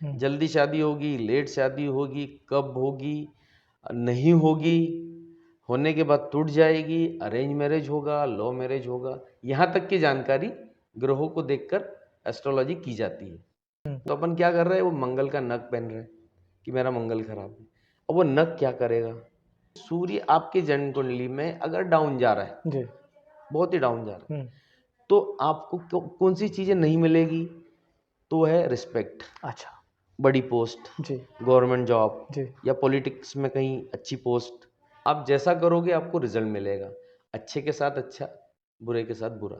जल्दी शादी होगी, लेट शादी होगी, कब होगी, नहीं होगी, होने के बाद टूट जाएगी, अरेंज मैरिज होगा, लव मैरिज होगा, यहाँ तक की जानकारी ग्रहों को देखकर एस्ट्रोलॉजी की जाती है। तो अपन क्या कर रहे हैं, वो मंगल का नख पहन रहे हैं कि मेरा मंगल खराब है। अब वो नख क्या करेगा, सूर्य आपके जन्म कुंडली में अगर डाउन जा रहा है जी। बहुत ही डाउन जा रहा है, तो आपको कौन सी चीजें नहीं मिलेगी, तो है रिस्पेक्ट, अच्छा। बड़ी पोस्ट, जी। गवर्नमेंट जॉब जी। या पॉलिटिक्स में कहीं अच्छी पोस्ट। आप जैसा करोगे आपको रिजल्ट मिलेगा, अच्छे के साथ अच्छा, बुरे के साथ बुरा।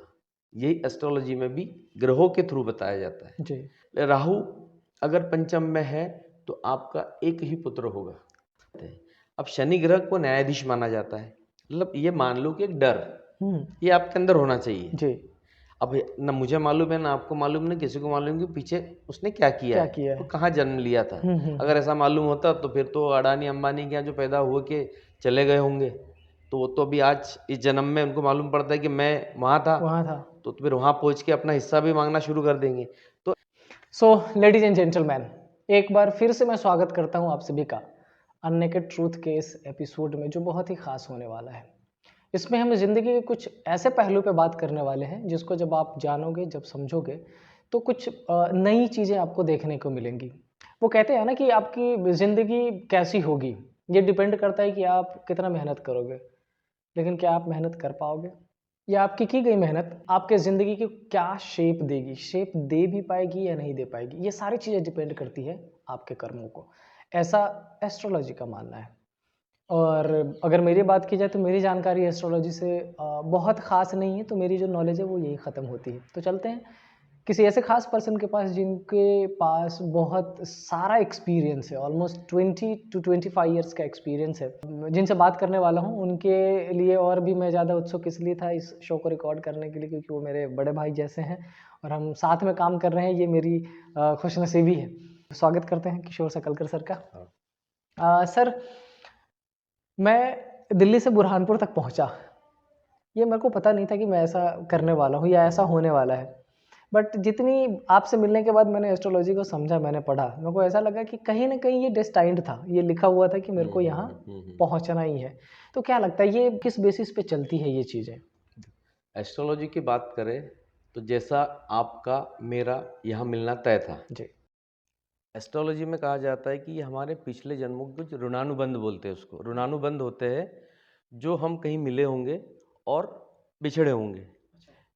यही एस्ट्रोलॉजी में भी ग्रहों के थ्रू बताया जाता है। जी। राहु अगर पंचम में है तो आपका एक ही पुत्र होगा। अब शनि ग्रह को न्यायाधीश माना जाता है, मतलब ये मान लो कि एक डर ये आपके अंदर होना चाहिए। जी। अब ना मुझे मालूम है, ना आपको मालूम, ना किसी को मालूम कि पीछे उसने क्या किया है, वो कहाँ जन्म लिया था। अगर ऐसा मालूम होता तो फिर तो अडानी अंबानी के यहाँ जो पैदा हुए के चले गए होंगे, तो वो तो अभी आज इस जन्म में उनको मालूम पड़ता है कि मैं वहाँ था, तो फिर वहाँ पहुँच के अपना हिस्सा भी मांगना शुरू कर देंगे। तो सो लेडीज एंड जेंटलमैन, एक बार फिर से मैं स्वागत करता हूँ आप सभी का अननेकेड ट्रूथ के इस एपिसोड में, जो बहुत ही खास होने वाला है। इसमें हम जिंदगी के कुछ ऐसे पहलू पे बात करने वाले हैं जिसको जब आप जानोगे, जब समझोगे, तो कुछ नई चीज़ें आपको देखने को मिलेंगी। वो कहते हैं ना कि आपकी ज़िंदगी कैसी होगी, ये डिपेंड करता है कि आप कितना मेहनत करोगे, लेकिन क्या आप मेहनत कर पाओगे, या आपकी की गई मेहनत आपके ज़िंदगी की क्या शेप देगी, शेप दे भी पाएगी या नहीं दे पाएगी। ये सारी चीज़ें डिपेंड करती है आपके कर्मों को, ऐसा एस्ट्रोलॉजी का मानना है। और अगर मेरी बात की जाए तो मेरी जानकारी एस्ट्रोलॉजी से बहुत ख़ास नहीं है, तो मेरी जो नॉलेज है वो यही ख़त्म होती है। तो चलते हैं किसी ऐसे खास पर्सन के पास जिनके पास बहुत सारा एक्सपीरियंस है, ऑलमोस्ट 20 to 25 ईयर्स का एक्सपीरियंस है, जिनसे बात करने वाला हूँ। उनके लिए और भी मैं ज़्यादा उत्सुक इसलिए था इस शो को रिकॉर्ड करने के लिए, क्योंकि वो मेरे बड़े भाई जैसे हैं और हम साथ में काम कर रहे हैं, ये मेरी खुशनसीबी है। स्वागत करते हैं किशोर सकलकर सर का। सर, मैं दिल्ली से बुरहानपुर तक पहुंचा, ये मेरे को पता नहीं था कि मैं ऐसा करने वाला हूँ या ऐसा होने वाला है। बट जितनी आपसे मिलने के बाद मैंने एस्ट्रोलॉजी को समझा, मैंने पढ़ा, मेरे को ऐसा लगा कि कहीं ना कहीं ये डेस्टाइंड था, ये लिखा हुआ था कि मेरे को यहाँ पहुँचना ही है। तो क्या लगता है ये किस बेसिस पे चलती है ये चीज़ें? एस्ट्रोलॉजी की बात करें तो जैसा आपका मेरा यहाँ मिलना तय था जी। एस्ट्रोलॉजी में कहा जाता है कि ये हमारे पिछले जन्मों के कुछ ऋणानुबंध बोलते हैं उसको। ऋणानुबंध होते हैं जो हम कहीं मिले होंगे और बिछड़े होंगे,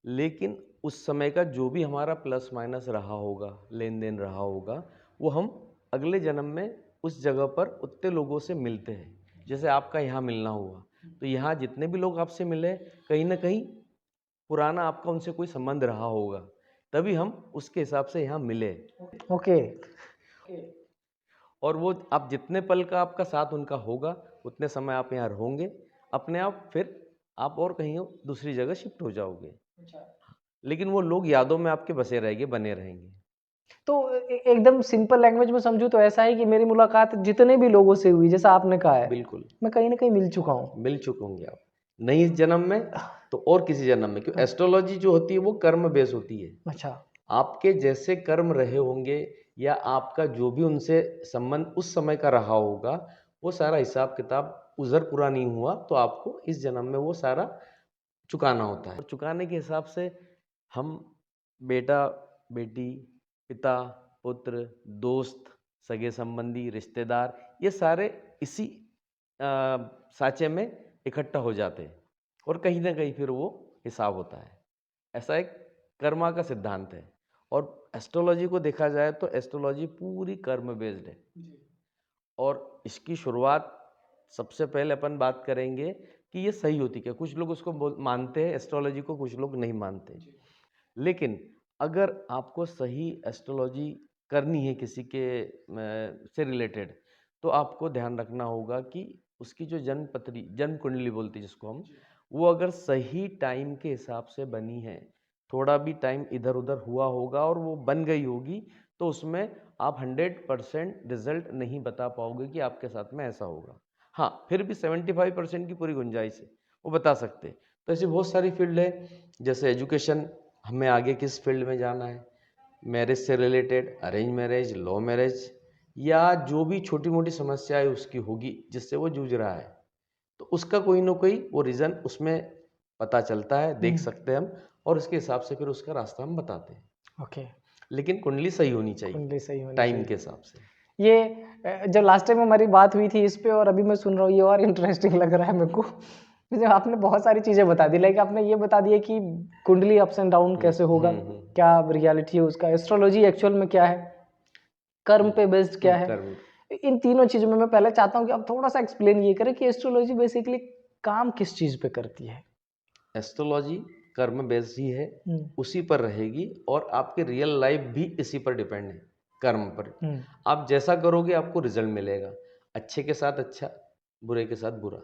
लेकिन उस समय का जो भी हमारा प्लस माइनस रहा होगा, लेन देन रहा होगा, वो हम अगले जन्म में उस जगह पर उतने लोगों से मिलते हैं। जैसे आपका यहाँ मिलना हुआ, तो यहाँ जितने भी लोग आपसे मिले, कहीं ना कहीं पुराना आपका उनसे कोई संबंध रहा होगा, तभी हम उसके हिसाब से यहाँ मिले। ओके। और वो आप जितने पल का आपका साथ उनका होगा, उतने समय आप यहाँ रहोगे, अपने आप फिर आप और कहीं दूसरी जगह शिफ्ट हो जाओगे। लेकिन वो लोग यादों में आपके बसे रहेंगे, बने रहेंगे। तो एकदम सिंपल लैंग्वेज में समझूं तो ऐसा है कि मेरी मुलाकात जितने भी लोगों से हुई, जैसा आपने कहा है, बिल्कुल मैं कहीं ना कहीं मिल चुका हूँ। मिल चुके होंगे आप, नहीं इस जन्म में तो और किसी जन्म में, क्योंकि एस्ट्रोलॉजी जो होती है वो कर्म बेस होती है। अच्छा। आपके जैसे कर्म रहे होंगे या आपका जो भी उनसे संबंध उस समय का रहा होगा, वो सारा हिसाब किताब उधर पूरा नहीं हुआ तो आपको इस जन्म में वो सारा चुकाना होता है। और चुकाने के हिसाब से हम बेटा बेटी, पिता पुत्र, दोस्त, सगे संबंधी, रिश्तेदार, ये सारे इसी साँचे में इकट्ठा हो जाते हैं और कहीं ना कहीं फिर वो हिसाब होता है। ऐसा एक कर्मा का सिद्धांत है। और एस्ट्रोलॉजी को देखा जाए तो एस्ट्रोलॉजी पूरी कर्म बेस्ड है। और इसकी शुरुआत सबसे पहले अपन बात करेंगे कि ये सही होती क्या। कुछ लोग उसको मानते हैं एस्ट्रोलॉजी को, कुछ लोग नहीं मानते। लेकिन अगर आपको सही एस्ट्रोलॉजी करनी है किसी के से रिलेटेड, तो आपको ध्यान रखना होगा कि उसकी जो जन्म पत्री, जन्म कुंडली बोलती है जिसको हम, वो अगर सही टाइम के हिसाब से बनी है, थोड़ा भी टाइम इधर उधर हुआ होगा और वो बन गई होगी, तो उसमें आप 100% रिजल्ट नहीं बता पाओगे कि आपके साथ में ऐसा होगा। हाँ, फिर भी 75% की पूरी गुंजाइश है, वो बता सकते हैं। तो ऐसी बहुत सारी फील्ड है, जैसे एजुकेशन, हमें आगे किस फील्ड में जाना है, मैरिज से related, arrange marriage, love marriage, या जो भी छोटी मोटी समस्याएं उसकी होगी जिससे वो जूझ रहा है, तो उसका कोई ना कोई वो रीज़न उसमें पता चलता है, देख सकते हैं हम, और उसके हिसाब से फिर उसका रास्ता हम बताते हैं। ओके। लेकिन कुंडली सही होनी चाहिए कुंडली सही होनी टाइम चाहिए। के हिसाब से। ये जब लास्ट टाइम हमारी बात हुई थी इस पे, और अभी मैं सुन रहा हूँ, ये और इंटरेस्टिंग लग रहा है मेरे को। जब आपने बहुत सारी चीज़ें बता दी, लाइक आपने ये बता दिया कि कुंडली अप्स एंड डाउन कैसे होगा, क्या रियलिटी है उसका, एस्ट्रोलॉजी एक्चुअल में क्या है, कर्म पे बेस्ड क्या है। कर्म। इन तीनों चीज़ों में मैं पहले चाहता हूँ कि आप थोड़ा सा एक्सप्लेन ये करें कि एस्ट्रोलॉजी बेसिकली काम किस चीज़ पे करती है। एस्ट्रोलॉजी कर्म बेस्ड ही है, उसी पर रहेगी, और आपकी रियल लाइफ भी इसी पर डिपेंड है, कर्म पर। आप जैसा करोगे आपको रिजल्ट मिलेगा, अच्छे के साथ अच्छा, बुरे के साथ बुरा।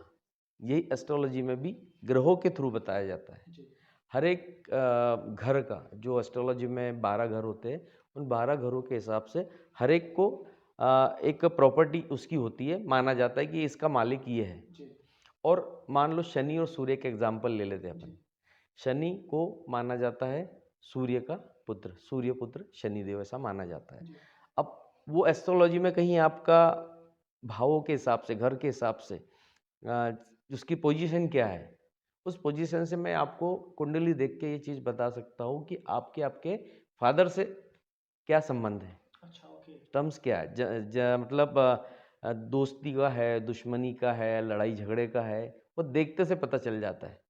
यही एस्ट्रोलॉजी में भी ग्रहों के थ्रू बताया जाता है। हर एक घर का, जो एस्ट्रोलॉजी में 12 घर होते हैं, उन 12 घरों के हिसाब से हर एक को एक प्रॉपर्टी उसकी होती है, माना जाता है कि इसका मालिक ये है। और मान लो शनि और सूर्य के एग्जाम्पल ले लेते हैं अपन। शनि को माना जाता है सूर्य का पुत्र, सूर्य पुत्र शनिदेव, ऐसा माना जाता है। अब वो एस्ट्रोलॉजी में कहीं आपका भावों के हिसाब से, घर के हिसाब से उसकी पोजीशन क्या है, उस पोजीशन से मैं आपको कुंडली देख के ये चीज़ बता सकता हूँ कि आपके आपके फादर से क्या संबंध है। अच्छा, ओके। टर्म्स क्या है, मतलब दोस्ती का है, दुश्मनी का है, लड़ाई झगड़े का है, वो देखते से पता चल जाता है।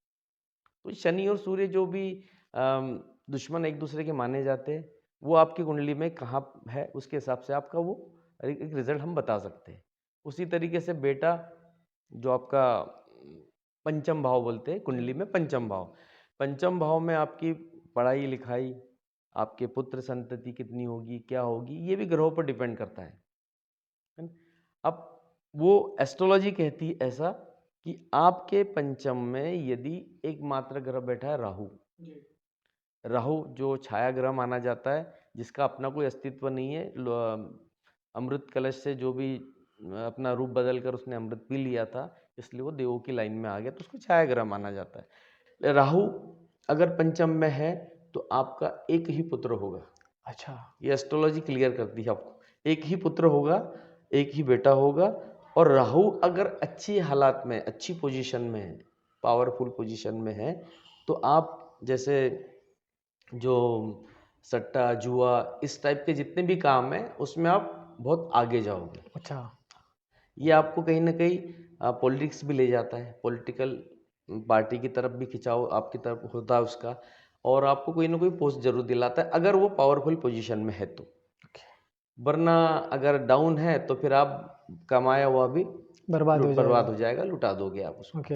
तो शनि और सूर्य जो भी दुश्मन एक दूसरे के माने जाते हैं, वो आपकी कुंडली में कहाँ है, उसके हिसाब से आपका वो एक रिजल्ट हम बता सकते हैं। उसी तरीके से बेटा, जो आपका पंचम भाव बोलते हैं कुंडली में, पंचम भाव, पंचम भाव में आपकी पढ़ाई लिखाई, आपके पुत्र संतति कितनी होगी, क्या होगी, ये भी ग्रहों पर डिपेंड करता है ना? अब वो एस्ट्रोलॉजी कहती है ऐसा कि आपके पंचम में यदि एकमात्र ग्रह बैठा है राहु, राहु जो छाया ग्रह माना जाता है, जिसका अपना कोई अस्तित्व नहीं है, अमृत कलश से जो भी अपना रूप बदल कर उसने अमृत पी लिया था, इसलिए वो देवों की लाइन में आ गया, तो उसको छाया ग्रह माना जाता है। राहु अगर पंचम में है तो आपका एक ही पुत्र होगा। अच्छा, ये एस्ट्रोलॉजी क्लियर करती है आपको, एक ही पुत्र होगा, एक ही बेटा होगा। और राहु अगर अच्छी हालात में, अच्छी पोजीशन में है, पावरफुल पोजीशन में है, तो आप जैसे जो सट्टा जुआ इस टाइप के जितने भी काम हैं उसमें आप बहुत आगे जाओगे। अच्छा। ये आपको कहीं ना कहीं पॉलिटिक्स भी ले जाता है, पॉलिटिकल पार्टी की तरफ भी खिंचाव आपकी तरफ होता है उसका, और आपको कोई ना कोई पोस्ट जरूर दिलाता है अगर वो पावरफुल पोजीशन में है तो। वरना अगर डाउन है तो फिर आप कमाया हुआ भी बर्बाद हो जाएगा, लुटा दोगे आप उसको।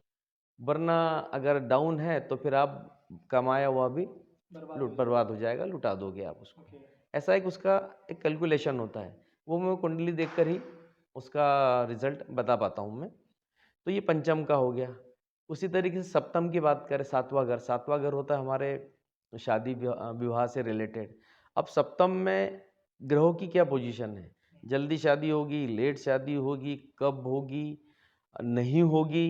वरना अगर डाउन है तो फिर आप कमाया हुआ भी बर्बाद हो जाएगा, लुटा दोगे आप उसको। ऐसा एक उसका एक कैलकुलेशन होता है, वो मैं कुंडली देखकर ही उसका रिजल्ट बता पाता हूँ मैं। तो ये पंचम का हो गया। उसी तरीके से सप्तम की बात करें, सातवां घर, सातवां घर होता है हमारे शादी विवाह से रिलेटेड। अब सप्तम में ग्रहों की क्या पोजीशन है, जल्दी शादी होगी, लेट शादी होगी, कब होगी, नहीं होगी,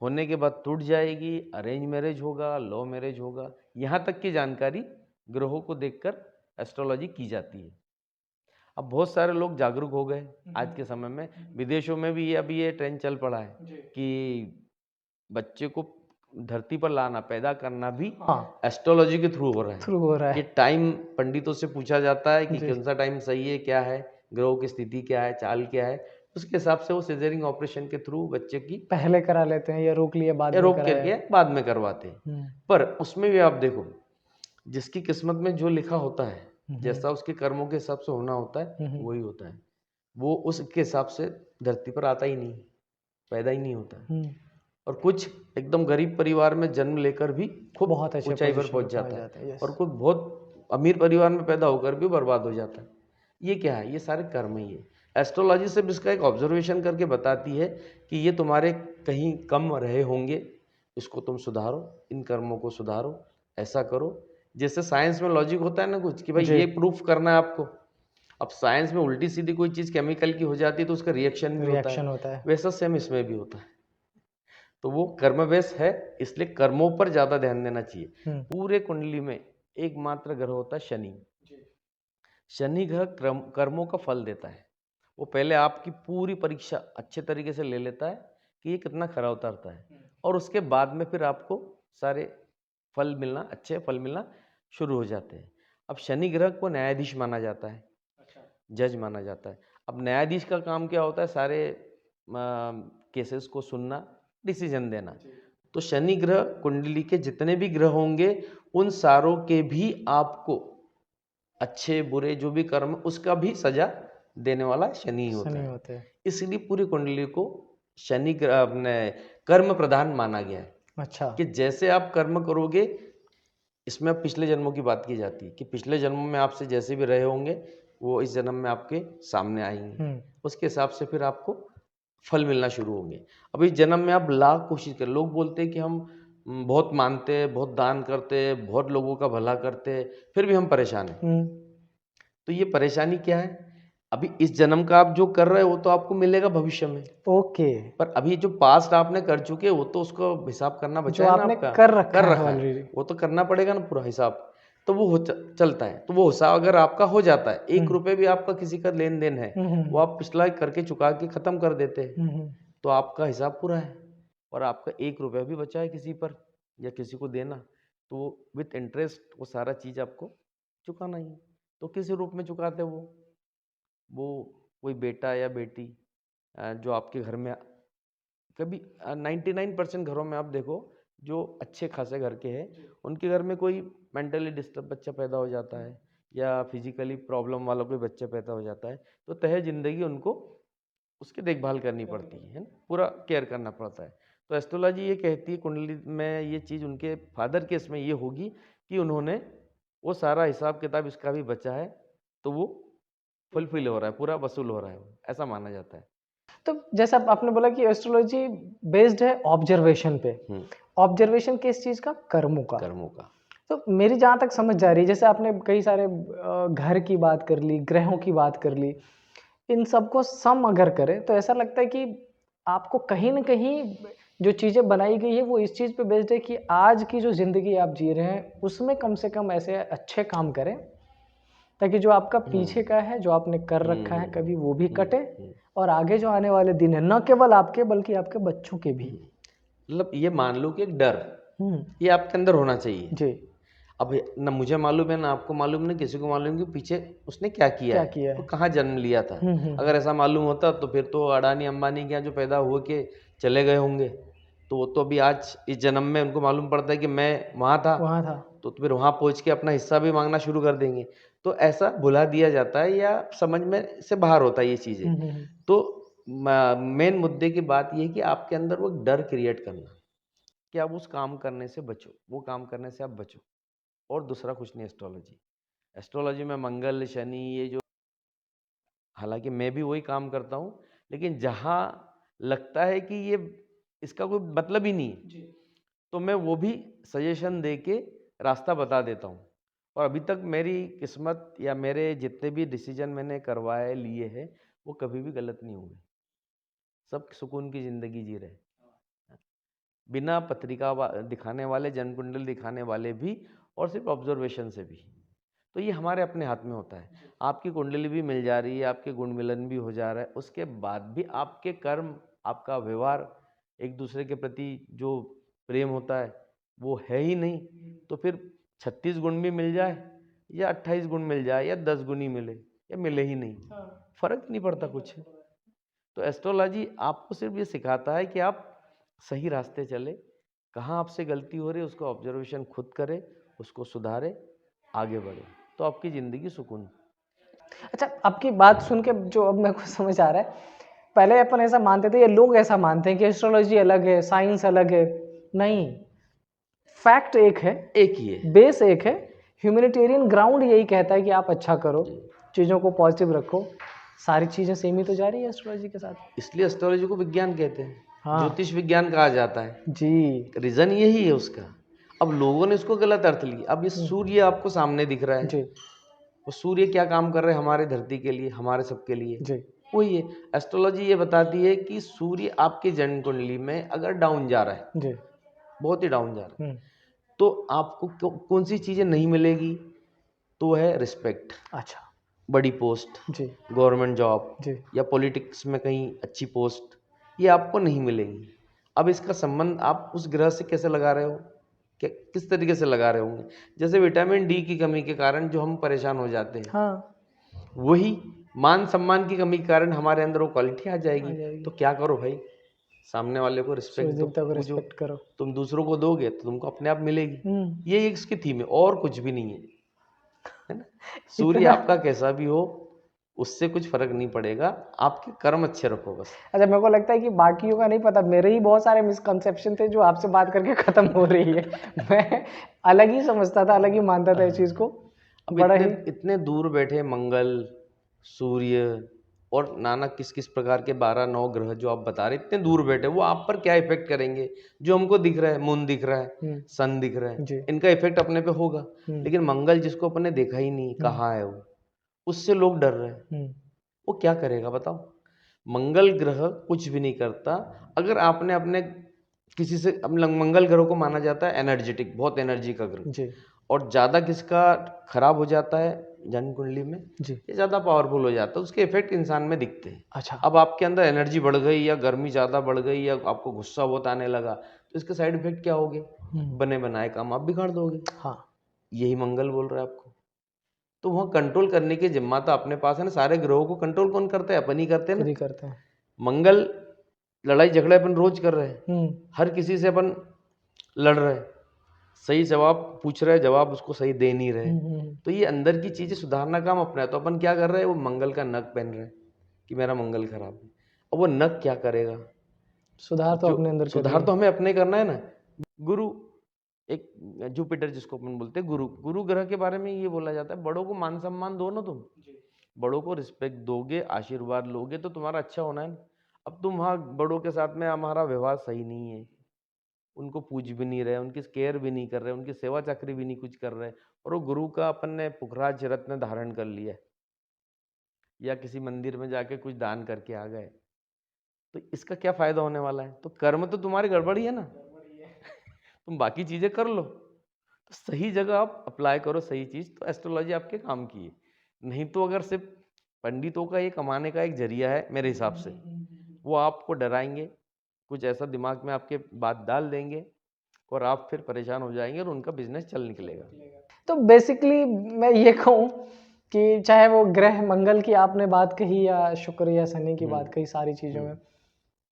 होने के बाद टूट जाएगी, अरेंज मैरिज होगा, लव मैरिज होगा, यहाँ तक की जानकारी ग्रहों को देखकर एस्ट्रोलॉजी की जाती है। अब बहुत सारे लोग जागरूक हो गए आज के समय में, विदेशों में भी अभी ये ट्रेंड चल पड़ा है कि बच्चे को धरती पर लाना, पैदा करना भी एस्ट्रोलॉजी के थ्रू हो रहा है। कि टाइम पंडितों से पूछा जाता है कि कौन सा टाइम सही है, क्या है, ग्रहों की स्थिति क्या है, चाल क्या है, उसके हिसाब से वो सिजेरियन ऑपरेशन के थ्रू बच्चे की पहले करा लेते हैं या रोक लिए बाद में रोक करके बाद में करवाते हैं। पर उसमें भी आप देखो, जिसकी किस्मत में जो लिखा होता है, जैसा उसके कर्मों के हिसाब से होना होता है वही होता है। वो उसके हिसाब से धरती पर आता ही नहीं, पैदा ही नहीं होता। और कुछ एकदम गरीब परिवार में जन्म लेकर भी खूब बहुत ऊंचाई पर पहुंच जाता है, और कुछ बहुत अमीर परिवार में पैदा होकर भी बर्बाद हो जाता है। ये क्या है, ये सारे कर्म ही है। एस्ट्रोलॉजी से भी इसका एक ऑब्जर्वेशन करके बताती है कि ये तुम्हारे कहीं कम रहे होंगे, इसको तुम सुधारो, इन कर्मों को सुधारो, ऐसा करो। जैसे साइंस में लॉजिक होता है ना कुछ कि भाई ये प्रूफ करना है आपको। अब साइंस में उल्टी सीधी कोई चीज केमिकल की हो जाती है तो उसका रिएक्शन भी होता है। वैसा सेम इसमें भी होता है। तो वो कर्म बेस है, इसलिए कर्मों पर ज्यादा ध्यान देना चाहिए। पूरे कुंडली में एकमात्र ग्रह होता है शनि। शनि ग्रह कर्मों का फल देता है। वो पहले आपकी पूरी परीक्षा अच्छे तरीके से ले लेता है कि ये कितना खरा उतरता है, और उसके बाद में फिर आपको सारे फल मिलना, अच्छे फल मिलना शुरू हो जाते हैं। अब शनि ग्रह को न्यायाधीश माना जाता है, जज माना जाता है। अब न्यायाधीश का काम क्या होता है? सारे केसेस को सुनना, डिसीजन देना। तो शनि ग्रह कुंडली के जितने भी ग्रह होंगे उन सारों के भी आपको अच्छे बुरे जो भी कर्म, उसका भी सजा देने वाला शनि ही होता शनि है। होते हैं। इसलिए पूरी कुंडली को शनि ग्रह अपने कर्म प्रधान माना गया है अच्छा। कि जैसे आप कर्म करोगे, इसमें अब पिछले जन्मों की बात की जाती है कि पिछले जन्मों में आपसे जैसे भी रहे होंगे वो इस जन्म में आपके सामने आएंगे, उसके हिसाब से फिर आपको फल मिलना शुरू होंगे। अब इस जन्म में आप लाख कोशिश करें। लोग बोलते हैं कि हम बहुत मानते हैं, बहुत दान करते हैं, बहुत लोगों का भला करते हैं, फिर भी हम परेशान हैं। तो ये परेशानी क्या है? अभी इस जन्म का आप जो कर रहे हो तो आपको मिलेगा भविष्य में। ओके। पर अभी जो पास्ट आपने कर चुके हो वो तो उसको हिसाब करना बचा जो है ना आपने आपका, कर रखा है है ऑलरेडी। वो तो करना पड़ेगा ना पूरा हिसाब। तो वो चलता है। तो वो हिसाब अगर आपका हो जाता है, 1 रुपए भी आपका किसी का लेन देन है, वो आप पिछला करके चुका के खत्म कर देते हैं, तो आपका हिसाब पूरा है। और आपका 1 रुपया भी बचा है किसी पर या किसी को देना, तो विथ इंटरेस्ट वो सारा चीज आपको चुकाना ही है। तो किस रूप में चुकाते हैं वो कोई बेटा या बेटी जो आपके घर में कभी 99% घरों में आप देखो जो अच्छे खासे घर के हैं, उनके घर में कोई मेंटली डिस्टर्ब बच्चा पैदा हो जाता है या फिजिकली प्रॉब्लम वाला कोई बच्चा पैदा हो जाता है, तो तय जिंदगी उनको उसकी देखभाल करनी पड़ती है ना, पूरा केयर करना पड़ता है। तो एस्ट्रोलॉजी ये कहती है कुंडली में ये चीज़ उनके फादर केस में ये होगी कि उन्होंने वो सारा हिसाब किताब इसका भी बचा है, तो वो फुलफिल हो रहा है, पूरा वसूल हो रहा है, ऐसा माना जाता है। तो जैसा आपने बोला कि एस्ट्रोलॉजी बेस्ड है ऑब्जर्वेशन पे। ऑब्जर्वेशन किस चीज का? कर्मों का। कर्मों का। तो मेरी जहाँ तक समझ जा रही है, जैसे आपने कई सारे घर की बात कर ली, ग्रहों की बात कर ली, इन सबको सम अगर करें तो ऐसा लगता है कि आपको कहीं ना कहीं जो चीज़ें बनाई गई है वो इस चीज़ पे बेस्ड है कि आज की जो ज़िंदगी आप जी रहे हैं उसमें कम से कम ऐसे अच्छे काम करें ताकि जो आपका पीछे का है, जो आपने कर रखा है, कभी वो भी कटे और आगे जो आने वाले दिन है न केवल आपके बल्कि आपके बच्चों के भी। मतलब ये मान लो कि एक डर ये आपके अंदर होना चाहिए जी। अब न मुझे मालूम है, ना आपको मालूम, नहीं किसी को मालूम कि पीछे उसने क्या किया है, तो कहाँ जन्म लिया था। अगर ऐसा मालूम होता तो फिर तो अडानी अंबानी के यहाँ जो पैदा हुए के चले गए होंगे, तो वो तो अभी आज इस जन्म में उनको मालूम पड़ता है कि मैं वहाँ था, तो फिर वहाँ पहुँच के अपना हिस्सा भी मांगना शुरू कर देंगे। तो ऐसा भुला दिया जाता है या समझ में से बाहर होता है ये चीज़ें। तो मेन मुद्दे की बात ये है कि आपके अंदर वो डर क्रिएट करना कि आप उस काम करने से बचो, वो काम करने से आप बचो, और दूसरा कुछ नहीं। एस्ट्रोलॉजी में मंगल शनि ये जो, हालांकि मैं भी वही काम करता हूँ, लेकिन जहाँ लगता है कि ये इसका कोई मतलब ही नहीं है, तो मैं वो भी सजेशन दे के रास्ता बता देता हूँ। और अभी तक मेरी किस्मत या मेरे जितने भी डिसीजन मैंने करवाए लिए हैं वो कभी भी गलत नहीं हुए, सब सुकून की ज़िंदगी जी रहे, बिना पत्रिका दिखाने वाले, जन्म कुंडल दिखाने वाले भी, और सिर्फ ऑब्जर्वेशन से भी। तो ये हमारे अपने हाथ में होता है। आपकी कुंडली भी मिल जा रही है, आपके गुण मिलन भी हो जा रहा है, उसके बाद भी आपके कर्म, आपका व्यवहार, एक दूसरे के प्रति जो प्रेम होता है वो है ही नहीं, तो फिर 36 गुण भी मिल जाए या 28 गुण मिल जाए या 10 गुण ही मिले या मिले ही नहीं, फर्क नहीं पड़ता कुछ। तो एस्ट्रोलॉजी आपको सिर्फ ये सिखाता है कि आप सही रास्ते चले, कहाँ आपसे गलती हो रही है उसको ऑब्जर्वेशन खुद करें, उसको सुधारे, आगे बढ़े, तो आपकी ज़िंदगी सुकून। अच्छा, आपकी बात सुन के जो अब मेरे को समझ आ रहा है, पहले अपन ऐसा मानते थे, ये लोग ऐसा मानते हैं कि एस्ट्रोलॉजी अलग है, साइंस अलग है। नहीं, फैक्ट एक है, एक ही है, बेस एक है। ह्यूमैनिटेरियन ग्राउंड यही कहता है कि आप अच्छा करो, चीज़ों को पॉजिटिव रखो, सारी चीज़ें सेम ही तो जा रही है एस्ट्रोलॉजी के साथ। इसलिए एस्ट्रोलॉजी को विज्ञान कहते हैं, हाँ ज्योतिष विज्ञान कहा जाता है जी। रीज़न यही है उसका। अब लोगों ने इसको गलत अर्थ लिया। अब ये सूर्य आपको सामने दिख रहा है जी वो सूर्य क्या काम कर रहे हैं हमारे धरती के लिए, हमारे सबके लिए, जी वही है। एस्ट्रोलॉजी ये बताती है कि सूर्य आपके जन्म कुंडली में अगर डाउन जा रहा है, जी। बहुत ही डाउन जा रहा है, तो आपको कौन सी चीज़ें नहीं मिलेगी, तो है रिस्पेक्ट। अच्छा। बड़ी पोस्ट, जी गवर्नमेंट जॉब जी या पॉलिटिक्स में कहीं अच्छी पोस्ट, ये आपको नहीं मिलेगी। अब इसका संबंध आप उस ग्रह से कैसे लगा रहे हो, किस तरीके से लगा रहे होंगे? जैसे विटामिन डी की कमी के कारण जो हम परेशान हो जाते हैं, हाँ वही मान सम्मान की कमी के कारण हमारे अंदर वो क्वालिटी आ आ जाएगी। जाएगी। तो क्या करो भाई, सामने वाले को सूर्य रिस्पेक्ट दो, देवता को पूजो। रिस्पेक्ट करो। तुम दूसरों को दोगे तो तुमको अपने आप मिलेगी। हम्म। ये इसकी थीम है और कुछ भी नहीं है ना? सूर्य इतना आपका कैसा भी हो, उससे कुछ फर्क नहीं पड़ेगा, आपके कर्म अच्छे रखो बस। अच्छा, मेरे को लगता है कि बाकियों का नहीं पता, मेरे ही बहुत सारे मिसकंसेप्शन थे जो आपसे बात करके खत्म हो रही है। मैं अलग ही समझता था, अलग ही मानता था इस चीज को। अब बड़ा इतने ही इतने दूर बैठे मंगल, सूर्य और नाना किस किस प्रकार के 12-9 ग्रह जो आप बता रहे, इतने दूर बैठे, वो आप पर क्या इफेक्ट करेंगे? जो हमको दिख रहा है, मून दिख रहा है, हम्म। सन दिख रहा है, जी। इनका इफेक्ट अपने पे होगा। लेकिन मंगल जिसको अपने देखा ही नहीं, कहाँ है वो, उससे लोग डर रहे हैं। हम्म। वो क्या करेगा बताओ? मंगल ग्रह कुछ भी नहीं करता। अगर आपने अपने किसी से, अब मंगल ग्रह को माना जाता है एनर्जेटिक, बहुत एनर्जी का ग्रह, जी और ज़्यादा किसका खराब हो जाता है जन्म कुंडली में, जी। ये ज़्यादा पावरफुल हो जाता है, उसके इफेक्ट इंसान में दिखते हैं। अच्छा। अब आपके अंदर एनर्जी बढ़ गई या गर्मी ज़्यादा बढ़ गई या आपको गुस्सा बहुत आने लगा, तो इसके साइड इफेक्ट क्या होंगे? बने बनाए काम आप बिगाड़ दोगे। हाँ। यही मंगल बोल रहा है आपको। तो वहाँ कंट्रोल करने की जिम्मा अपने पास है ना। सारे ग्रहों को कंट्रोल कौन करते हैं? अपन ही करते हैं खुद ना। ही करते हैं। मंगल, लड़ाई झगड़े अपन रोज कर रहे हैं, हम्म। हर किसी से अपन लड़ रहे हैं, सही जवाब पूछ रहे हैं, जवाब उसको सही दे नहीं रहे। तो ये अंदर की चीजें सुधारना काम अपना है। तो अपन क्या कर रहे हैं? वो मंगल का नख पहन रहे हैं कि मेरा मंगल खराब है। अब वो नख क्या करेगा? सुधार तो जो अपने अंदर करनी सुधार है। तो हमें अपने करना है ना। गुरु, एक जुपिटर जिसको अपन बोलते हैं गुरु, गुरु ग्रह के बारे में ये बोला जाता है, बड़ों को मान सम्मान दो ना तुम। बड़ों को रिस्पेक्ट दोगे, आशीर्वाद लोगे तो तुम्हारा अच्छा होना है ना। अब तुम वहाँ बड़ों के साथ में हमारा व्यवहार सही नहीं है, उनको पूज भी नहीं रहे, उनकी केयर भी नहीं कर रहे, उनकी सेवा चाकरी भी नहीं कुछ कर रहे, और वो गुरु का अपन ने पुखराज रत्न धारण कर लिया, या किसी मंदिर में जाके कुछ दान करके आ गए, तो इसका क्या फायदा होने वाला है? तो कर्म तो तुम्हारी गड़बड़ ही है ना। तुम बाकी चीजें कर लो, तो सही जगह आप अप्लाई करो सही चीज, तो एस्ट्रोलॉजी आपके काम की है। नहीं तो अगर सिर्फ पंडितों का ये कमाने का एक जरिया है मेरे हिसाब से, वो आपको डराएंगे, कुछ ऐसा दिमाग में आपके बात डाल देंगे, और आप फिर परेशान हो जाएंगे और उनका बिजनेस चल निकलेगा। तो बेसिकली मैं ये कहूँ कि चाहे वो ग्रह मंगल की आपने बात कही या शुक्र या शनि की बात कही, सारी चीज़ों में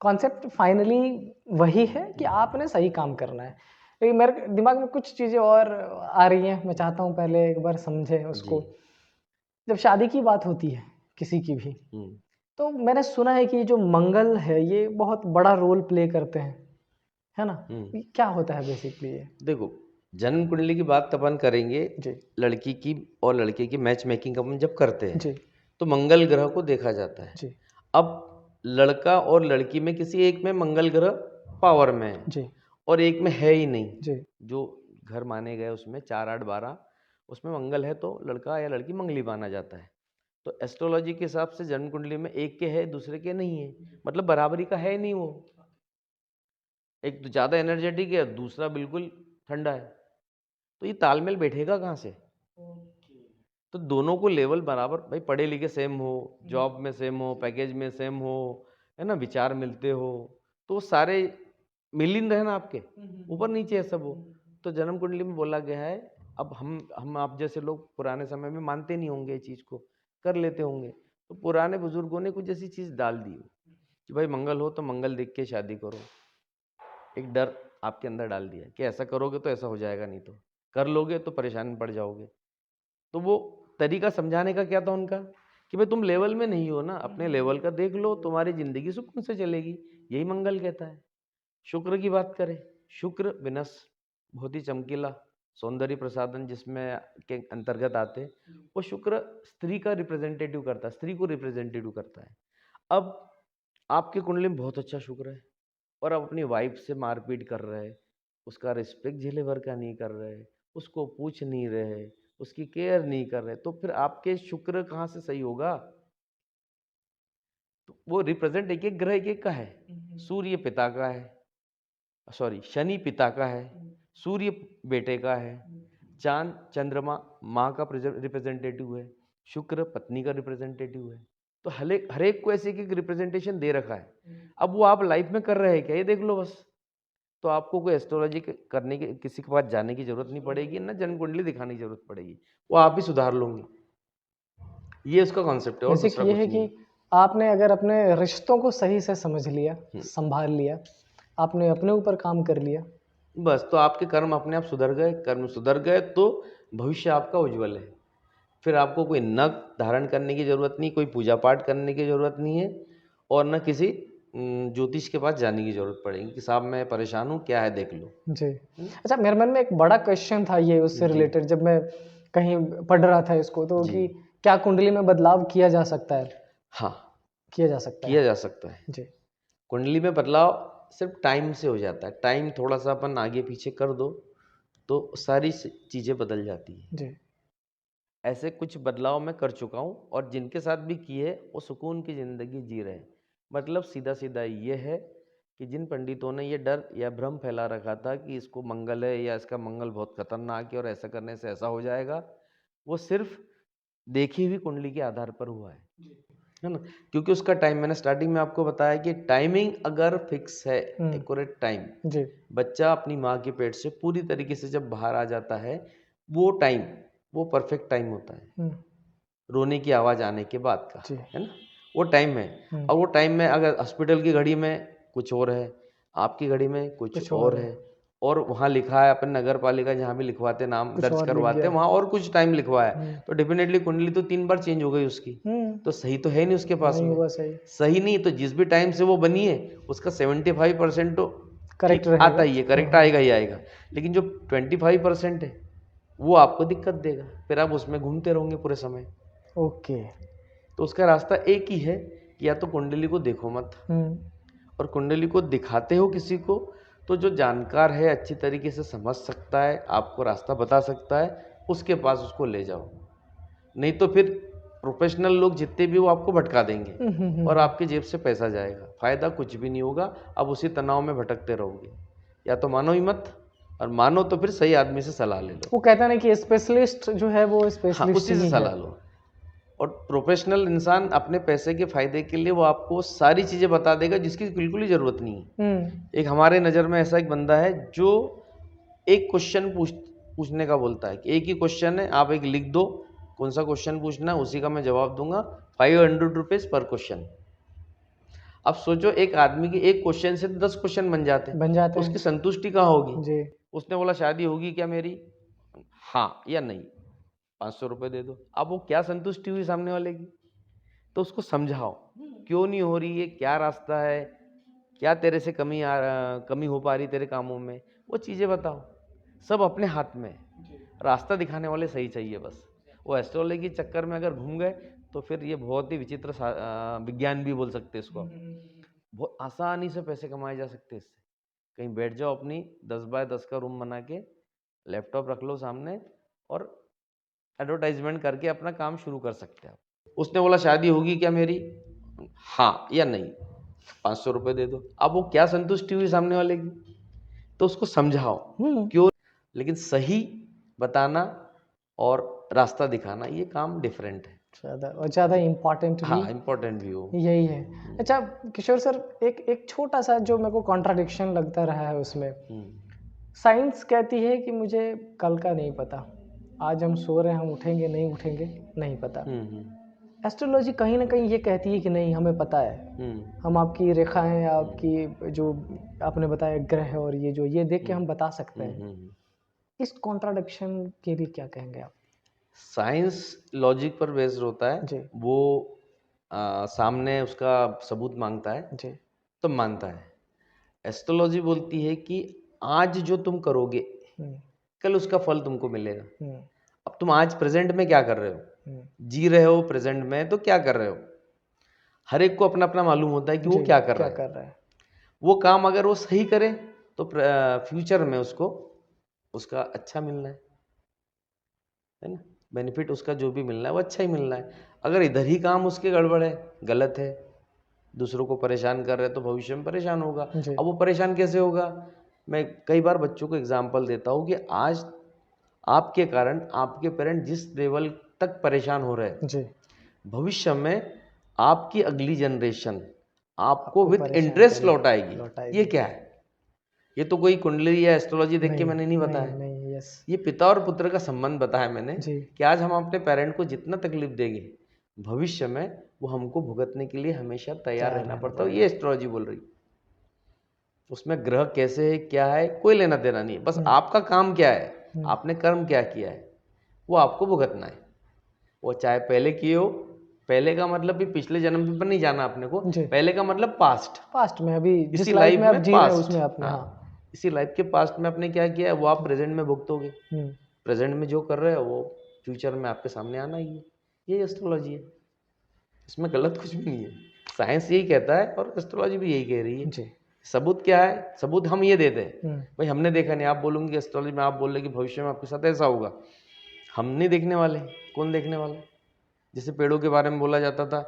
कॉन्सेप्ट फाइनली वही है कि आपने सही काम करना है। लेकिन मेरे दिमाग में कुछ चीज़ें और आ रही हैं, मैं चाहता हूँ पहले एक बार समझें उसको। जी। जब शादी की बात होती है किसी की भी, हम्म। तो मैंने सुना है कि जो मंगल है ये बहुत बड़ा रोल प्ले करते हैं, है ना? ये क्या होता है बेसिकली ये? देखो, जन्म कुंडली की बात अपन करेंगे, जी लड़की की और लड़के की मैच मेकिंग अपन जब करते हैं, जी तो मंगल ग्रह को देखा जाता है। जी अब लड़का और लड़की में किसी एक में मंगल ग्रह पावर में है, जी और एक में है ही नहीं। जी जो घर माने गए उसमें 4, 8, 12 उसमें मंगल है, तो लड़का या लड़की मंगली माना जाता है। तो एस्ट्रोलॉजी के हिसाब से जन्म कुंडली में एक के है, दूसरे के नहीं है, मतलब बराबरी का है नहीं वो। एक तो ज़्यादा एनर्जेटिक है, दूसरा बिल्कुल ठंडा है, तो ये तालमेल बैठेगा कहाँ से? तो दोनों को लेवल बराबर, भाई पढ़े लिखे सेम हो, जॉब में सेम हो, पैकेज में सेम हो, है ना, विचार मिलते हो, तो वो सारे मिलिंद है ना आपके, ऊपर नीचे है सब हो। तो जन्म कुंडली में बोला गया है। अब हम आप जैसे लोग पुराने समय में मानते नहीं होंगे, ये चीज़ को कर लेते होंगे, तो पुराने बुजुर्गों ने कुछ ऐसी चीज़ डाल दी कि भाई मंगल हो तो मंगल देख के शादी करो। एक डर आपके अंदर डाल दिया कि ऐसा करोगे तो ऐसा हो जाएगा, नहीं तो कर लोगे तो परेशान में पड़ जाओगे। तो वो तरीका समझाने का क्या था उनका कि भाई तुम लेवल में नहीं हो ना, अपने लेवल का देख लो, तुम्हारी जिंदगी सुकून से चलेगी। यही मंगल कहता है। शुक्र की बात करें, शुक्र विनस बहुत ही चमकीला सौंदर्य प्रसाधन जिसमें के अंतर्गत आते, वो शुक्र स्त्री का रिप्रेजेंटेटिव करता है, स्त्री को रिप्रेजेंटेटिव करता है। अब आपके कुंडली में बहुत अच्छा शुक्र है, और आप अपनी वाइफ से मारपीट कर रहे, उसका रिस्पेक्ट झेले भर का नहीं कर रहे, उसको पूछ नहीं रहे, उसकी केयर नहीं कर रहे, तो फिर आपके शुक्र कहाँ से सही होगा? तो वो रिप्रेजेंट एक एक ग्रह एक एक का है। सूर्य पिता का है, सॉरी शनि पिता का है, सूर्य बेटे का है, चांद चंद्रमा माँ का रिप्रेजेंटेटिव है, शुक्र पत्नी का रिप्रेजेंटेटिव है। तो हर एक को ऐसे एक रिप्रेजेंटेशन दे रखा है। अब वो आप लाइफ में कर रहे हैं क्या, ये देख लो बस। तो आपको कोई एस्ट्रोलॉजी करने की, किसी के पास जाने की जरूरत नहीं पड़ेगी, ना जन्म कुंडली दिखाने की जरूरत पड़ेगी, वो आप ही सुधार लोगे। ये उसका कॉन्सेप्ट है और बेसिक दूसरा ये कुछ है नहीं। कि आपने अगर अपने रिश्तों को सही से समझ लिया, संभाल लिया, आपने अपने ऊपर काम कर लिया, बस तो आपके कर्म अपने आप सुधर गए। कर्म सुधर गए तो भविष्य आपका उज्जवल है। फिर आपको कोई नग धारण करने की जरूरत नहीं, कोई पूजा पाठ करने की जरूरत नहीं है, और न किसी ज्योतिष के पास जाने की जरूरत पड़ेगी कि साहब मैं परेशान हूँ, क्या है देख लो। जी। अच्छा, मेरे मन में एक बड़ा क्वेश्चन था ये उससे जी। रिलेटेड, जब मैं कहीं पढ़ रहा था इसको, तो जी। कि क्या कुंडली में बदलाव किया जा सकता है? हाँ, किया जा सकता किया है। जा सकता है। जी। कुंडली में बदलाव सिर्फ टाइम से हो जाता है। टाइम थोड़ा सा अपन आगे पीछे कर दो तो सारी चीज़ें बदल जाती है। जी। ऐसे कुछ बदलाव मैं कर चुका हूँ, और जिनके साथ भी किए वो सुकून की ज़िंदगी जी रहे हैं। मतलब सीधा सीधा ये है कि जिन पंडितों ने ये डर या भ्रम फैला रखा था कि इसको मंगल है या इसका मंगल बहुत खतरनाक है और ऐसा करने से ऐसा हो जाएगा, वो सिर्फ देखी हुई कुंडली के आधार पर हुआ है ना। क्योंकि उसका टाइम, मैंने स्टार्टिंग में आपको बताया कि टाइमिंग अगर फिक्स है, एक्यूरेट टाइम, जी। बच्चा अपनी माँ के पेट से पूरी तरीके से जब बाहर आ जाता है, वो टाइम वो परफेक्ट टाइम होता है रोने की आवाज़ आने के बाद का, जी। है ना। वो टाइम है। और वो टाइम में अगर हॉस्पिटल की घड़ी में कुछ और है, आपकी घड़ी में कुछ और है, और वहाँ लिखा है, अपन नगर पालिका जहाँ भी लिखवाते नाम कुछ दर्ज और लिख करवाते गया। हैं, वहाँ और कुछ टाइम लिखवा है, तो डेफिनेटली कुंडली तो 3 बार चेंज हो गई उसकी। तो सही तो है नहीं उसके पास नहीं में। हुआ सही। सही नहीं तो जिस भी टाइम से वो बनी है उसका 75% तो करेक्ट ठीक रहेगा। आता ही है, करेक्ट आएगा ही आएगा। लेकिन जो 25% है वो आपको दिक्कत देगा, फिर आप उसमें घूमते रहोगे पूरे समय। ओके। तो उसका रास्ता एक ही है कि या तो कुंडली को देखो मत, और कुंडली को दिखाते हो किसी को तो जो जानकार है, अच्छी तरीके से समझ सकता है, आपको रास्ता बता सकता है, उसके पास उसको ले जाओ। नहीं तो फिर प्रोफेशनल लोग जितने भी वो आपको भटका देंगे और आपकी जेब से पैसा जाएगा, फायदा कुछ भी नहीं होगा। अब उसी तनाव में भटकते रहोगे। या तो मानो ही मत, और मानो तो फिर सही आदमी से सलाह ले लो। वो कहता नहीं कि स्पेशलिस्ट जो है वो हाँ, स्पेशलिस्ट उसी से ही है। सलाह लो। और प्रोफेशनल इंसान अपने पैसे के फायदे के लिए वो आपको सारी चीजें बता देगा जिसकी बिल्कुल ही जरूरत नहीं है। एक हमारे नज़र में ऐसा एक बंदा है जो एक क्वेश्चन पूछने का बोलता है कि एक ही क्वेश्चन है, आप एक लिख दो, कौन सा क्वेश्चन पूछना है उसी का मैं जवाब दूंगा, 500 रुपीज पर क्वेश्चन। अब सोचो एक आदमी के एक क्वेश्चन से 10 क्वेश्चन बन जाते हैं, तो उसकी संतुष्टि कहाँ होगी। जी। उसने बोला शादी होगी क्या मेरी, हाँ या नहीं, 500 रुपये दे दो। अब वो क्या संतुष्टि हुई सामने वाले की। तो उसको समझाओ क्यों नहीं हो रही है, क्या रास्ता है, क्या तेरे से कमी हो पा रही तेरे कामों में, वो चीज़ें बताओ। सब अपने हाथ में है, रास्ता दिखाने वाले सही चाहिए बस। वो एस्ट्रोलॉजी के चक्कर में अगर घूम गए तो फिर ये बहुत ही विचित्र विज्ञान भी बोल सकते हैं इसको। बहुत आसानी से पैसे कमाए जा सकते हैं इससे। कहीं बैठ जाओ, अपनी 10 बाय 10 का रूम बना के लैपटॉप रख लो सामने और एडवर्टाइजमेंट करके अपना काम शुरू कर सकते हैं। उसने बोला शादी होगी क्या मेरी, हाँ या नहीं, 500 रुपये दे दो। अब वो क्या संतुष्टि हुई सामने वाले की। तो उसको समझाओ क्यों। लेकिन सही बताना और रास्ता दिखाना ये काम डिफरेंट है, ज़्यादा इम्पोर्टेंट भी। हाँ, इम्पोर्टेंट भी हो यही है। अच्छा किशोर सर, एक छोटा सा जो मेरे को कॉन्ट्राडिक्शन लगता रहा है उसमें, साइंस कहती है कि मुझे कल का नहीं पता, आज हम सो रहे हैं, हम उठेंगे नहीं उठेंगे नहीं पता। एस्ट्रोलॉजी कहीं ना कहीं ये कहती है कि नहीं, हमें पता है। हम आपकी रेखाएं, आपकी जो आपने बताया ग्रह और ये जो ये देख के हम बता सकते हैं। इस कॉन्ट्राडिक्शन के लिए क्या कहेंगे आप? साइंस लॉजिक पर बेस्ड होता है जी। वो सामने उसका सबूत मांगता है जी। तो मानता है। एस्ट्रोलॉजी बोलती है कि आज जो तुम करोगे कल उसका फल तुमको मिलेगा। अब तुम आज प्रेजेंट में क्या कर रहे हो, जी रहे हो प्रेजेंट में, तो क्या कर रहे हो। हर एक को अपना अपना मालूम होता है कि वो क्या कर रहा है। वो काम अगर वो सही करे तो फ्यूचर में उसको उसका अच्छा मिलना है ना, बेनिफिट उसका जो भी मिलना है वो अच्छा ही मिलना है। अगर इधर ही काम उसके गड़बड़ है, गलत है, दूसरों को परेशान कर रहे हैं, तो भविष्य में परेशान होगा। अब वो परेशान कैसे होगा। मैं कई बार बच्चों को एग्जाम्पल देता हूँ कि आज आपके कारण आपके पेरेंट जिस लेवल तक परेशान हो रहे हैं, जी, भविष्य में आपकी अगली जनरेशन आपको विद परेशान इंटरेस्ट करेगी, लौटाएगी। लौटाएगी। ये क्या है? ये तो कोई कुंडली या एस्ट्रोलॉजी देख के मैंने नहीं बताया। नहीं, यस। ये पिता और पुत्र का संबंध बताया मैंने जी, कि आज हम अपने पेरेंट को जितना तकलीफ देंगे, भविष्य में वो हमको भुगतने के लिए हमेशा तैयार रहना पड़ता है। ये एस्ट्रोलॉजी बोल रही। उसमें ग्रह कैसे है, क्या है, कोई लेना देना नहीं है। बस आपका काम क्या है, आपने कर्म क्या किया है, वो आपको भुगतना है। वो चाहे पहले किए हो, पहले का मतलब भी पिछले जन्म पर नहीं जाना अपने को, जी। पहले का मतलब पास्ट, पास्ट में अभी जिस इसी लाइफ लाइफ में आप में जी रहे हैं पास्ट। उसमें आपने, हाँ, हाँ। इसी लाइफ के पास्ट में आपने क्या किया है वो आप प्रेजेंट में भुगतोगे। हम्म, प्रेजेंट में जो कर रहे हो वो फ्यूचर में आपके सामने आना ही है। ये एस्ट्रोलॉजी है, इसमें गलत कुछ भी नहीं है। साइंस यही कहता है और एस्ट्रोलॉजी भी यही कह रही है। जी, सबूत क्या है? सबूत हम ये देते हैं, हम्म, भाई हमने देखा नहीं। आप बोलोगे कि एस्ट्रोलॉजी में, आप बोल रहे कि भविष्य में आपके साथ ऐसा होगा, हम नहीं देखने वाले, कौन देखने वाला है? जैसे पेड़ों के बारे में बोला जाता था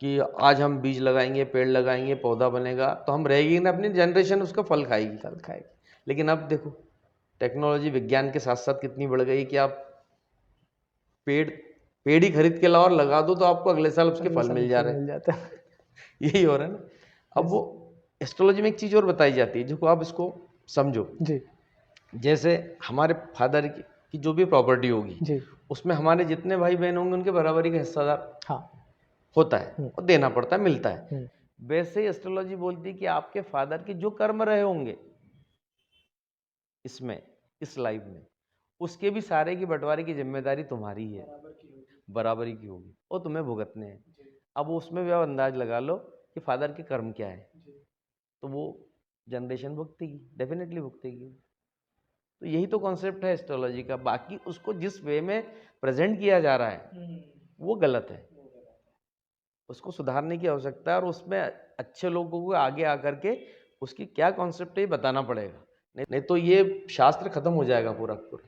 कि आज हम बीज लगाएंगे, पेड़ लगाएंगे, पौधा बनेगा, तो हम रहेगी ना, अपनी जनरेशन उसका फल खाएगी। फल खाएगी। लेकिन अब देखो टेक्नोलॉजी विज्ञान के साथ साथ कितनी बढ़ गई कि आप पेड़ पेड़ ही खरीद के लाओ और लगा दो तो आपको अगले साल उसके फल मिल जा रहे हैं। मिल जाता है। यही हो रहा है ना। अब वो एस्ट्रोलॉजी में एक चीज और बताई जाती है जो आप इसको समझो। जी, जैसे हमारे फादर की जो भी प्रॉपर्टी होगी, जी, उसमें हमारे जितने भाई बहन होंगे उनके बराबरी का हिस्सादार हाँ, होता है और देना पड़ता है, मिलता है। हम्म, वैसे ही एस्ट्रोलॉजी बोलती है कि आपके फादर के जो कर्म रहे होंगे इसमें, इस लाइफ में, उसके भी सारे की बंटवारे की जिम्मेदारी तुम्हारी है, बराबरी की होगी और तुम्हें भुगतने हैं। अब उसमें भी आप अंदाज लगा लो कि फादर के कर्म क्या है, तो वो जनरेशन भुगतेगी, डेफिनेटली भुगतेगी। तो यही तो कॉन्सेप्ट है एस्ट्रोलॉजी का। बाकी उसको जिस वे में प्रेजेंट किया जा रहा है वो गलत है, उसको सुधारने की आवश्यकता है और उसमें अच्छे लोगों को आगे आकर के उसकी क्या कॉन्सेप्ट है ये बताना पड़ेगा। नहीं तो ये शास्त्र खत्म हो जाएगा पूरा पूरा।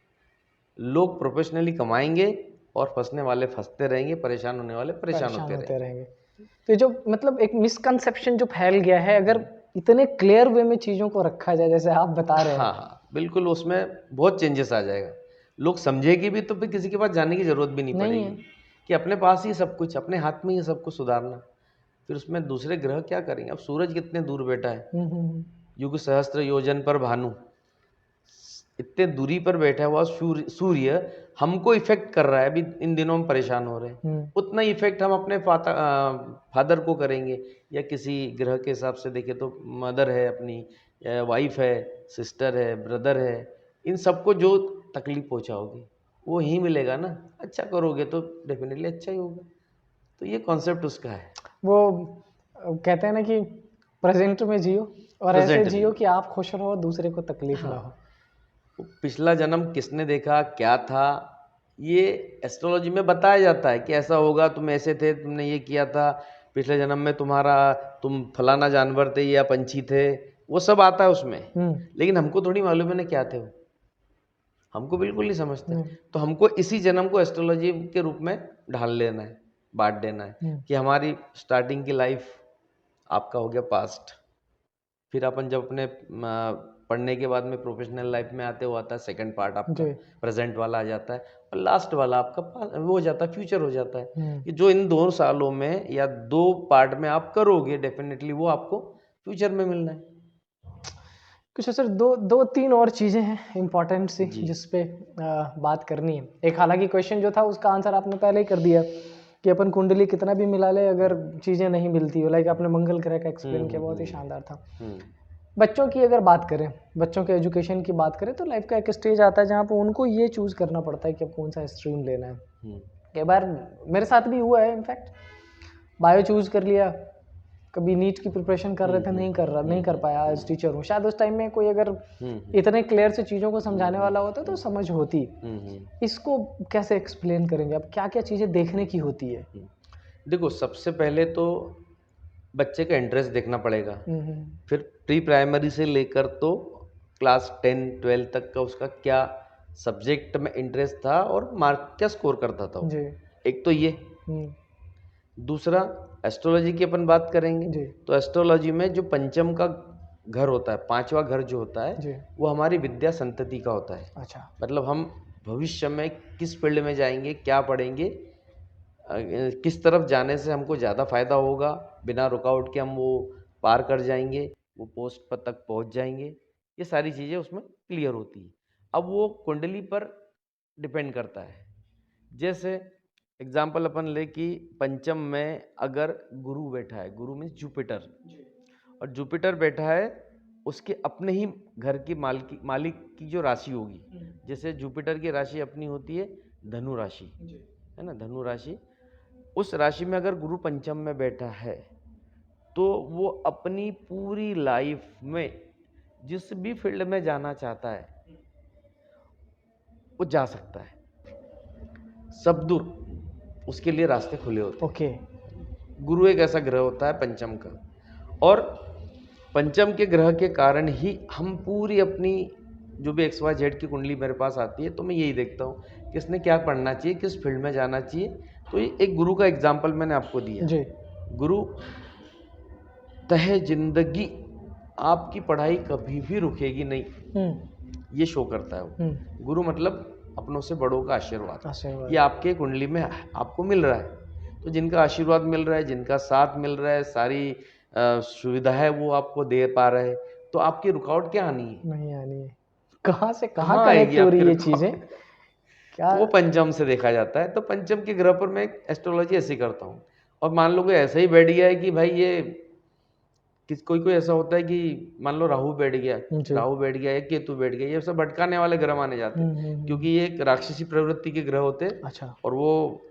लोग प्रोफेशनली कमाएंगे और फंसने वाले फंसते रहेंगे, परेशान होने वाले परेशान होते रहेंगे। रहेंगे। तो ये जो मतलब एक मिसकंसेप्शन जो फैल गया है, अगर इतने क्लियर वे में चीजों को रखा जाए जैसे आप बता रहे हैं, हाँ हाँ बिल्कुल, उसमें बहुत चेंजेस आ जाएगा। लोग समझेगी भी तो फिर किसी के पास जाने की जरूरत भी नहीं नहीं पड़ेगी कि अपने पास ही सब कुछ, अपने हाथ में ही सब कुछ सुधारना। फिर उसमें दूसरे ग्रह क्या करेंगे? अब सूरज कितने दूर बैठा है, युग सहस्त्र योजन पर भानु, इतने दूरी पर बैठा हुआ सूर्य हमको इफेक्ट कर रहा है। अभी इन दिनों हम परेशान हो रहे हैं, उतना ही इफेक्ट हम अपने फादर को करेंगे। या किसी ग्रह के हिसाब से देखें तो मदर है अपनी, वाइफ है, सिस्टर है, ब्रदर है, इन सबको जो तकलीफ पहुंचाओगे वो ही मिलेगा ना। अच्छा करोगे तो डेफिनेटली अच्छा ही होगा। तो ये कॉन्सेप्ट उसका है। वो कहते हैं ना कि प्रेजेंट में जियो और ऐसे Present में। जियो कि आप खुश रहो, दूसरे को तकलीफ ना हो। वो पिछला जन्म किसने देखा, क्या था, ये एस्ट्रोलॉजी में बताया जाता है कि ऐसा होगा, तुम ऐसे थे, तुमने ये किया था, पिछले जन्म में तुम फलाना जानवर थे या पंछी थे, वो सब आता है उसमें। लेकिन हमको थोड़ी मालूम है ना क्या थे वो, हमको बिल्कुल नहीं समझते। तो हमको इसी जन्म को एस्ट्रोलॉजी के रूप में ढाल लेना है, बांट देना है कि हमारी स्टार्टिंग की लाइफ आपका हो गया पास्ट, फिर अपन जब अपने पढ़ने के बाद में प्रोफेशनल लाइफ में आते हो आता है सेकंड पार्ट आपका, प्रेजेंट वाला आ जाता है, और लास्ट वाला आपका वो हो जाता है, फ्यूचर हो जाता है। कि जो इन 2 सालों में या 2 पार्ट में आप करोगे डेफिनेटली वो आपको फ्यूचर में मिलना है। कुछ सर दो तीन और चीजें हैं इम्पोर्टेंट सी जिसपे बात करनी है। एक, हालांकि क्वेश्चन जो था उसका आंसर आपने पहले ही कर दिया कि अपन कुंडली कितना भी मिला ले, अगर चीजें नहीं मिलती हो, लाइक आपने मंगल ग्रह का एक्सप्लेन किया, बहुत ही शानदार था। बच्चों की अगर बात करें, बच्चों के एजुकेशन की बात करें, तो लाइफ का एक स्टेज आता है जहाँ पर उनको ये चूज करना पड़ता है कि अब कौन सा स्ट्रीम लेना है। कई बार मेरे साथ भी हुआ है, इनफैक्ट बायो चूज कर लिया, कभी नीट की प्रिपरेशन कर रहे थे, नहीं कर पाया। आज टीचर हूँ, शायद उस टाइम में कोई अगर इतने क्लियर से चीज़ों को समझाने वाला होता तो समझ होती। इसको कैसे एक्सप्लेन करेंगे? अब क्या क्या चीज़ें देखने की होती है? देखो, सबसे पहले तो बच्चे का इंटरेस्ट देखना पड़ेगा। फिर प्री प्राइमरी से लेकर तो क्लास 10 12 तक का उसका क्या सब्जेक्ट में इंटरेस्ट था और मार्क क्या स्कोर करता था। एक तो ये। दूसरा, एस्ट्रोलॉजी की अपन बात करेंगे तो एस्ट्रोलॉजी में जो पंचम का घर होता है, 5वां घर जो होता है, वो हमारी विद्या संतति का होता है। अच्छा। मतलब हम भविष्य में किस फील्ड में जाएंगे, क्या पढ़ेंगे, किस तरफ जाने से हमको ज़्यादा फायदा होगा, बिना रुकावट के हम वो पार कर जाएंगे, वो पोस्ट पर तक पहुंच जाएंगे, ये सारी चीज़ें उसमें क्लियर होती है। अब वो कुंडली पर डिपेंड करता है। जैसे एग्जाम्पल अपन ले कि पंचम में अगर गुरु बैठा है, गुरु मीन्स जुपिटर, और जुपिटर बैठा है उसके अपने ही घर की मालिक की जो राशि होगी, जैसे जुपिटर की राशि अपनी होती है धनु राशि, है ना, धनु राशि। उस राशि में अगर गुरु पंचम में बैठा है तो वो अपनी पूरी लाइफ में जिस भी फील्ड में जाना चाहता है वो जा सकता है, सब दूर उसके लिए रास्ते खुले होते हैं। ओके। गुरु एक ऐसा ग्रह होता है पंचम का, और पंचम के ग्रह के कारण ही हम पूरी अपनी जो भी XYZ की कुंडली मेरे पास आती है तो मैं यही देखता हूँ कि इसने क्या पढ़ना चाहिए, किस फील्ड में जाना चाहिए। तो ये एक गुरु का एग्जाम्पल मैंने आपको दिया। जी। गुरु तहे जिंदगी आपकी पढ़ाई कभी भी रुकेगी नहीं, ये शो करता है वो। गुरु मतलब अपनों से बड़ों का आशीर्वाद, ये आपके कुंडली में आपको मिल रहा है। तो जिनका आशीर्वाद मिल रहा है, जिनका साथ मिल रहा है, सारी सुविधा है वो आपको दे पा रहे हैं, तो आपकी रुकावट क्या आनी है? नहीं आनी है। कहाँ से कहाँ कहाँ कनेक्ट आएगी हो रही आपकी ये रुकावट? चीजें? क्या? वो पंचम से देखा जाता है। तो पंचम के ग्रह पर मैं एस्ट्रोलॉजी ऐसी करता हूँ। और मान लो कोई ऐसा ही बैठ गया है कि भाई ये कोई कोई ऐसा होता है कि मान लो राहु बैठ गया, राहु बैठ गया या केतु बैठ गया, ये सब भटकाने वाले ग्रह माने जाते हैं, क्योंकि ये एक राक्षसी प्रवृत्ति के ग्रह होते हैं। अच्छा। और वो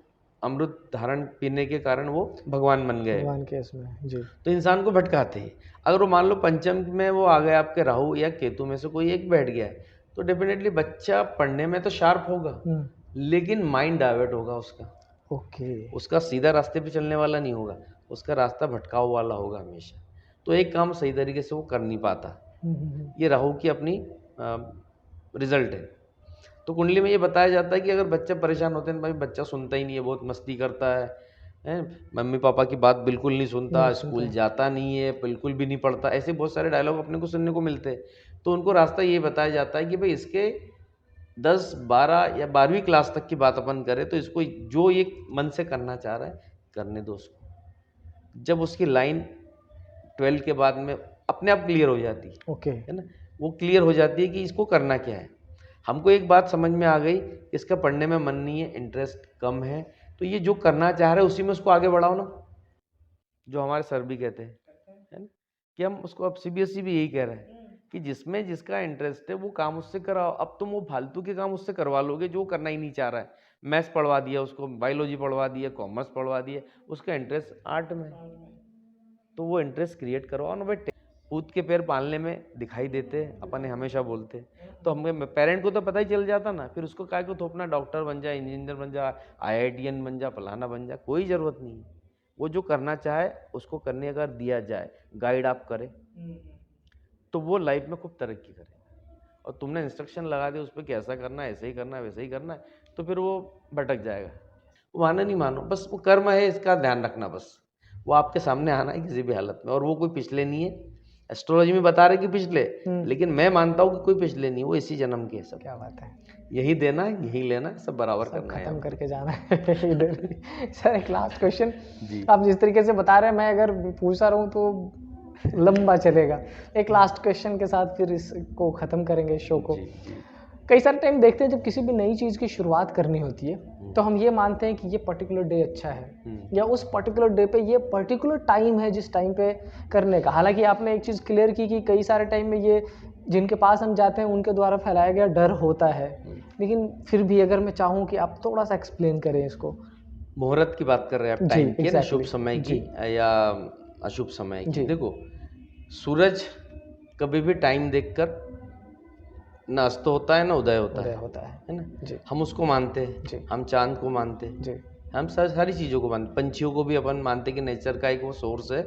अमृत धारण पीने के कारण वो भगवान बन गए, भगवान के इसमें जी। तो इंसान को भटकाते हैं। अगर वो मान लो पंचम में वो आ गया आपके राहु या केतु में से कोई एक बैठ गया है, तो डेफिनेटली बच्चा पढ़ने में तो शार्प होगा, लेकिन माइंड डाइवर्ट होगा उसका। ओके। उसका सीधा रास्ते पे चलने वाला नहीं होगा, उसका रास्ता भटकाव वाला होगा हमेशा। तो एक काम सही तरीके से वो कर नहीं पाता। ये राहु की अपनी रिजल्ट है। तो कुंडली में ये बताया जाता है कि अगर बच्चा परेशान होते हैं, भाई बच्चा सुनता ही नहीं है, बहुत मस्ती करता है, मम्मी पापा की बात बिल्कुल नहीं सुनता, स्कूल जाता नहीं है, बिल्कुल भी नहीं पढ़ता, ऐसे बहुत सारे डायलॉग अपने को सुनने को मिलते हैं। तो उनको रास्ता ये बताया जाता है कि भाई इसके 10, 12 या 12वीं क्लास तक की बात अपन करें तो इसको जो ये मन से करना चाह रहा है करने दो उसको। जब उसकी लाइन 12 के बाद में अपने आप क्लियर हो जाती है, ओके, है ना, वो क्लियर हो जाती है कि इसको करना क्या है। हमको एक बात समझ में आ गई, इसका पढ़ने में मन नहीं है, इंटरेस्ट कम है, तो ये जो करना चाह रहा है उसी में उसको आगे बढ़ाओ ना, जो हमारे सर भी कहते हैं, है ना, कि हम उसको अब CBSE भी यही कह रहे हैं कि जिसमें जिसका इंटरेस्ट है वो काम उससे कराओ। अब तुम वो फालतू के काम उससे करवा लोगे जो करना ही नहीं चाह रहा है। मैथ्स पढ़वा दिया उसको, बायोलॉजी पढ़वा दिया, कॉमर्स पढ़वा दिया, उसका इंटरेस्ट आर्ट में, तो वो इंटरेस्ट क्रिएट करवाओ ना बेटे। ऊँट के पैर पालने में दिखाई देते हैं, अपन हमेशा बोलते हैं, तो हमें पेरेंट को तो पता ही चल जाता ना, फिर उसको काय को थोपना, डॉक्टर बन जा, इंजीनियर बन जा, IITN बन जा, फलाना बन जा, कोई ज़रूरत नहीं है। वो जो करना चाहे उसको करने अगर दिया जाए, गाइड आप करें, तो वो लाइफ में खूब तरक्की करे। और तुमने इंस्ट्रक्शन लगा दिया उस पर कि ऐसा करना है, ऐसे ही करना है, वैसे ही करना है, तो फिर वो भटक जाएगा। वो मानो नहीं मानो, बस वो कर्म है, इसका ध्यान रखना, बस वो आपके सामने आना है किसी भी हालत में। और वो कोई पिछले नहीं है, एस्ट्रोलॉजी में बता रहे कि पिछले, लेकिन मैं मानता हूँ कि कोई पिछले नहीं, वो इसी जन्म के सब। क्या बात है। यही देना है, यही लेना है, सब बराबर करना है, खत्म करके जाना है इधर। सर एक लास्ट क्वेश्चन, जी। आप जिस तरीके से बता रहे हैं, मैं अगर पूछा रहा हूँ तो लंबा चलेगा। एक लास्ट क्वेश्चन के साथ फिर इसको ख़त्म करेंगे शो को। कई सारे टाइम देखते हैं जब किसी भी नई चीज़ की शुरुआत करनी होती है तो हम ये मानते हैं कि ये पर्टिकुलर डे अच्छा है या उस पर्टिकुलर डे पे ये पर्टिकुलर टाइम है जिस टाइम पे करने का। हालांकि आपने एक चीज़ क्लियर की कि कई सारे टाइम में ये जिनके पास हम जाते हैं उनके द्वारा फैलाया गया डर होता है, लेकिन फिर भी अगर मैं चाहूँ कि आप थोड़ा सा एक्सप्लेन करें इसको। मुहूर्त की बात कर रहे हैं आप, टाइम की, exactly, शुभ समय की या अशुभ समय की। देखो, सूरज कभी भी टाइम देखकर न अस्त होता है ना उदय होता है ना जी। हम उसको मानते हैं, हम चांद को मानते हैं जी। हम सारी चीज़ों को मानते, पंछियों को भी अपन मानते हैं कि नेचर का एक वो सोर्स है,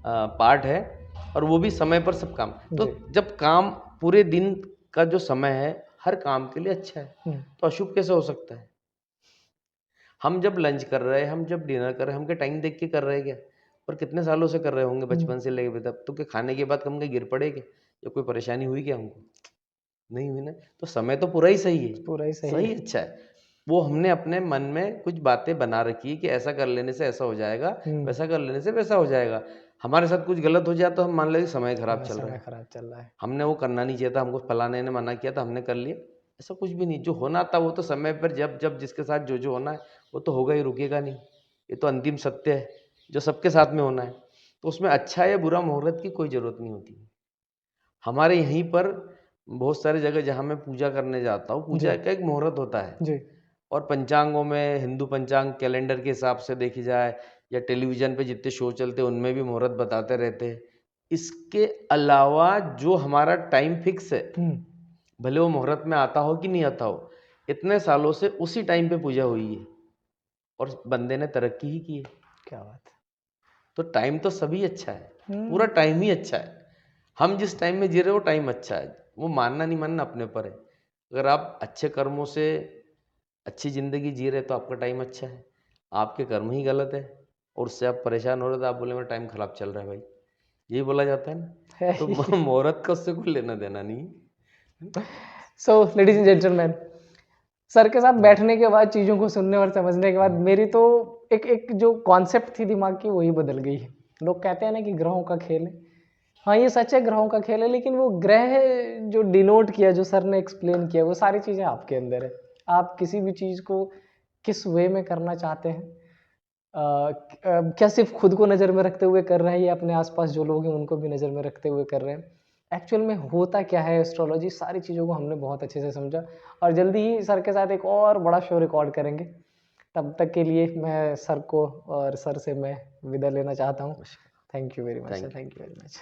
पार्ट है, और वो भी समय पर सब काम। तो जब काम पूरे दिन का जो समय है हर काम के लिए अच्छा है, तो अशुभ कैसे हो सकता है? हम जब लंच कर रहे हैं, हम जब डिनर कर रहे हैं, हम क्या टाइम देख के कर रहे हैं क्या? और कितने सालों से कर रहे होंगे, बचपन से लेके तब तो, क्या खाने के बाद हम गिर पड़े क्या, या कोई परेशानी हुई क्या हमको? नहीं हुई ना। तो समय तो पूरा ही सही है, पूरा ही सही सही अच्छा है। वो हमने अपने मन में कुछ बातें बना रखी है कि ऐसा कर लेने से ऐसा हो जाएगा, वैसा कर लेने से वैसा हो जाएगा। हमारे साथ कुछ गलत हो जाए तो हम मान लेंगे समय खराब चल रहा समय है, खराब चल रहा है। हमने वो करना नहीं चाहिए था, हमको फलाने ने मना किया था, हमने कर लिया। ऐसा कुछ भी नहीं, जो होना था वो तो समय पर जब जब जिसके साथ जो जो होना है वो तो होगा ही, रुकेगा नहीं। ये तो अंतिम सत्य है जो सबके साथ में होना है। तो उसमें अच्छा या बुरा मुहूर्त की कोई ज़रूरत नहीं होती। हमारे यहीं पर बहुत सारी जगह जहाँ मैं पूजा करने जाता हूँ, पूजा जी का एक मुहूर्त होता है। जी और पंचांगों में हिंदू पंचांग कैलेंडर के हिसाब से देखी जाए या टेलीविज़न पे जितने शो चलते हैं उनमें भी मुहूर्त बताते रहते हैं। इसके अलावा जो हमारा टाइम फिक्स है, भले वो मुहूर्त में आता हो कि नहीं आता हो, इतने सालों से उसी टाइम पे पूजा हुई है और बंदे ने तरक्की ही की है। क्या बात है। तो टाइम तो सभी अच्छा है, पूरा टाइम ही अच्छा है। हम जिस टाइम में जी रहे हो वो टाइम अच्छा है, वो मानना नहीं मानना अपने पर है। अगर आप अच्छे कर्मों से अच्छी ज़िंदगी जी रहे तो आपका टाइम अच्छा है, आपके कर्म ही गलत है और उससे आप परेशान हो रहे तो आप बोले मेरा टाइम खराब चल रहा है भाई, यही बोला जाता है ना। है तो ही। मुहूर्त का उससे कोई लेना देना नहीं है। So ladies and gentleman, sir के साथ बैठने के बाद, चीज़ों को सुनने और समझने के बाद, मेरी तो एक एक जो कॉन्सेप्ट थी दिमाग की वही बदल गई है। लोग कहते हैं ना कि ग्रहों का खेल है। हाँ ये सच है, ग्रहों का खेल है, लेकिन वो ग्रह जो डिनोट किया, जो सर ने एक्सप्लेन किया, वो सारी चीज़ें आपके अंदर है। आप किसी भी चीज़ को किस वे में करना चाहते हैं, क्या सिर्फ खुद को नज़र में रखते हुए कर रहे हैं या अपने आसपास जो लोग हैं उनको भी नज़र में रखते हुए कर रहे हैं, एक्चुअल में होता क्या है एस्ट्रोलॉजी, सारी चीज़ों को हमने बहुत अच्छे से समझा। और जल्दी ही सर के साथ एक और बड़ा शो रिकॉर्ड करेंगे। तब तक के लिए मैं सर को और सर से मैं विदा लेना चाहता हूँ। Thank you very much sir, thank you. Thank you very much.